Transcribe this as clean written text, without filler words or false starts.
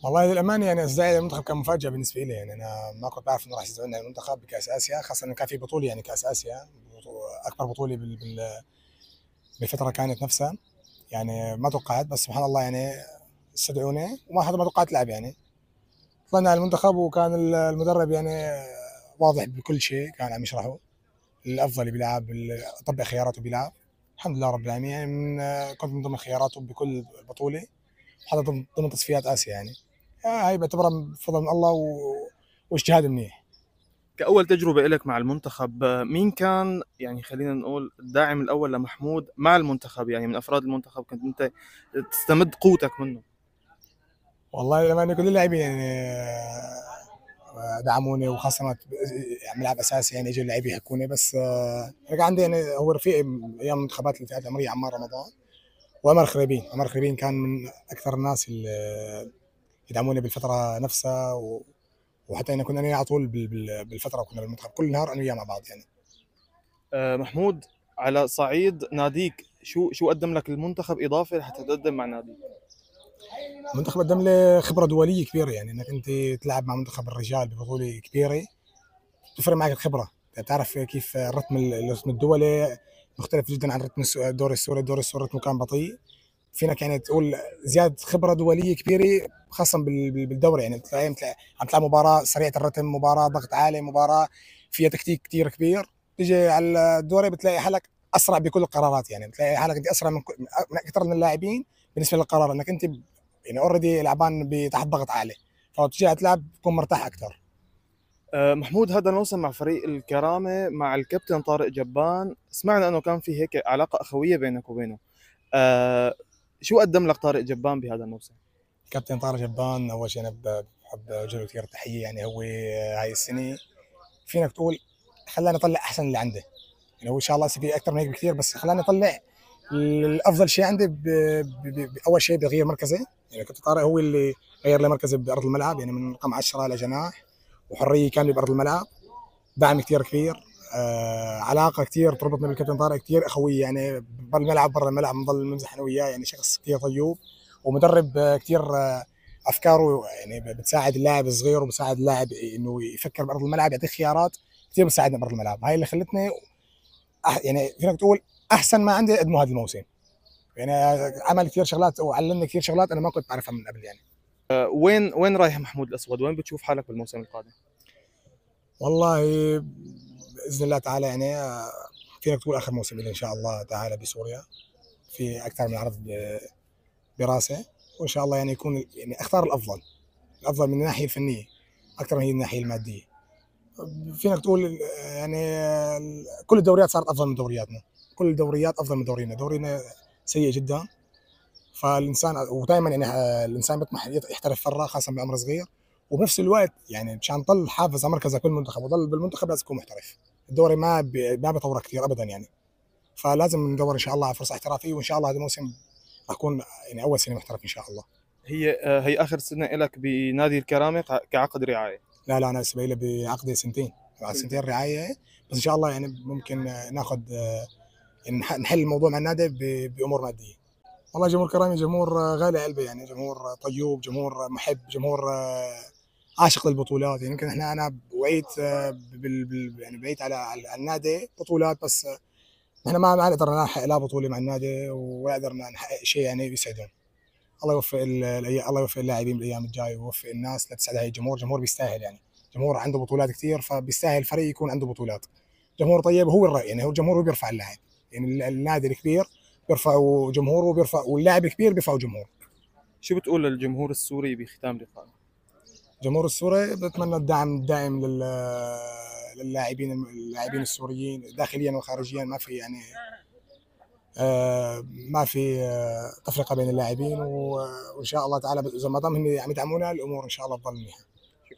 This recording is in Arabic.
والله للأمانة يعني إصداري للمنتخب كان مفاجأة بالنسبة لي، يعني أنا ما كنت بعرف إنه راح يستدعونا على المنتخب بكأس آسيا، خاصة إنه كان في بطولة يعني كأس آسيا، أكبر بطولة بالفترة كانت نفسها. يعني ما توقعت، بس سبحان الله يعني استدعوني وما حدا ما توقعت لعب يعني. طلعنا على المنتخب وكان المدرب يعني واضح بكل شيء، كان عم يشرحه الأفضل اللي بيلعب طبق خياراته بيلعب. الحمد لله رب العالمين يعني كنت من ضمن خياراته بكل بطولة، حتى ضمن تصفيات آسيا يعني. هاي بعتبرها فضل من الله واجتهاد منيح. كأول تجربة إلك مع المنتخب، مين كان يعني خلينا نقول الداعم الأول لمحمود مع المنتخب؟ يعني من أفراد المنتخب كنت أنت تستمد قوتك منه. والله لما كل اللاعبين يعني دعموني، وخاصة يعني ملعب اساسي يعني اجوا اللاعبين يحكوني، بس كان عندي يعني هو رفيقي ايام منتخبات الفئات العمريه عمار رمضان وعمر خريبين. عمر خريبين كان من اكثر الناس اللي يدعموني بالفتره نفسها، وحتى انا كنا على طول بالفتره كنا بالمنتخب كل نهار انا وياه مع بعض يعني. محمود، على صعيد ناديك، شو قدم لك المنتخب إضافة حتى تقدم مع ناديك؟ المنتخب قدم لي خبره دوليه كبيره، يعني انك انت تلعب مع منتخب الرجال ببطوله كبيره تفرق معك الخبره. بتعرف كيف الرتم الدولي مختلف جدا عن رتم الدوري السوري. الدوري السوري رتمه كان بطيء، فينك يعني تقول زياده خبره دوليه كبيره، خاصه بالدوري. يعني تلاقي عم تلعب مباراه سريعه الرتم، مباراه ضغط عالي، مباراه فيها تكتيك كثير كبير. تيجي على الدوري بتلاقي حالك اسرع بكل القرارات، يعني بتلاقي حالك انت اسرع من اكثر من اللاعبين بالنسبه للقرار، انك انت يعني اوريدي لعبان تحت ضغط عالي، فتجي تلعب تكون مرتاح اكثر. محمود، هذا الموسم مع فريق الكرامة مع الكابتن طارق جبان سمعنا أنه كان في هيك علاقة أخوية بينك وبينه. أه شو قدم لك طارق جبان بهذا الموسم؟ كابتن طارق جبان اول شيء انا بحب اوجه له كثير تحيه. يعني هو هاي السنه فينك تقول خلانا نطلع احسن اللي عنده. يعني هو ان شاء الله في اكثر من هيك بكثير، بس خلانا نطلع الافضل شيء عنده اول شيء بغير مركزه. يعني كابتن طارق هو اللي غير لي مركزه بارض الملعب، يعني من رقم 10 لجناح، وحريه كامله بارض الملعب. دعم كثير كبير، علاقه كثير تربطنا بالكابتن طارق كثير اخويه، يعني بالملعب برا الملعب بنضل نمزح انا وياه. يعني شخص كثير طيوب ومدرب كثير افكاره يعني بتساعد اللاعب الصغير، وبتساعد اللاعب انه يفكر بارض الملعب، يعطيك خيارات كثير بتساعدنا بارض الملعب. هاي اللي خلتني يعني فينك تقول احسن ما عندي اقدمه هذا الموسم. يعني عمل كثير شغلات وعلمني كثير شغلات انا ما كنت بعرفها من قبل يعني. وين رايح محمود الأسود؟ وين بتشوف حالك بالموسم القادم؟ والله باذن الله تعالى يعني فينك تقول اخر موسم لي ان شاء الله تعالى بسوريا، في اكثر من عرض براسه، وان شاء الله يعني يكون يعني اختار الافضل، الافضل من الناحيه الفنيه اكثر من هي الناحيه الماديه. فينك تقول يعني كل الدوريات صارت افضل من دورياتنا، كل الدوريات افضل من دورينا. دورينا سيء جدا. فالانسان ودائما يعني الانسان بيطمح يحترف برا خاصه بعمر صغير، وبنفس الوقت يعني مشان تضل حافظ على مركزك بالمنتخب وضل بالمنتخب لازم تكون محترف. الدوري ما بيطورك كثير ابدا يعني. فلازم ندور ان شاء الله على فرصه احترافيه، وان شاء الله هذا الموسم راح اكون يعني اول سنه محترف ان شاء الله. هي آخر سنة لك بنادي الكرامة كعقد رعاية. لا لا، انا لسه باقي لي بعقدي سنتين، بعد سنتين سنتين. رعايه. بس ان شاء الله يعني ممكن ناخذ يعني نحل الموضوع مع النادي بامور ماديه. والله جمهور كرامي جمهور غالي قلبي، يعني جمهور طيوب، جمهور محب، جمهور عاشق للبطولات. يعني يمكن انا وعيت يعني بعيت على النادي بطولات، بس احنا ما قدرنا نحقق لا بطوله مع النادي، ولا قدرنا نحقق شيء يعني بيسعدهم. الله يوفق الله يوفق اللاعبين بالايام الجايه، ويوفق الناس لتسعد هاي الجمهور. جمهور بيستاهل يعني، جمهور عنده بطولات كثير، فبيستاهل فريق يكون عنده بطولات. جمهور طيب هو الرأي، يعني هو الجمهور هو بيرفع اللاعب. يعني النادي الكبير بيرفعوا جمهوره، وبيرفع واللاعب الكبير بيرفعوا جمهور. شو بتقول للجمهور السوري بختام لقائنا؟ جمهور السوري بتمنى الدعم الدائم اللاعبين السوريين داخليا وخارجيا. ما في يعني ما في تفرقه بين اللاعبين، وان شاء الله تعالى اذا ما دام هم عم يدعمونا الامور ان شاء الله تضل منيحه.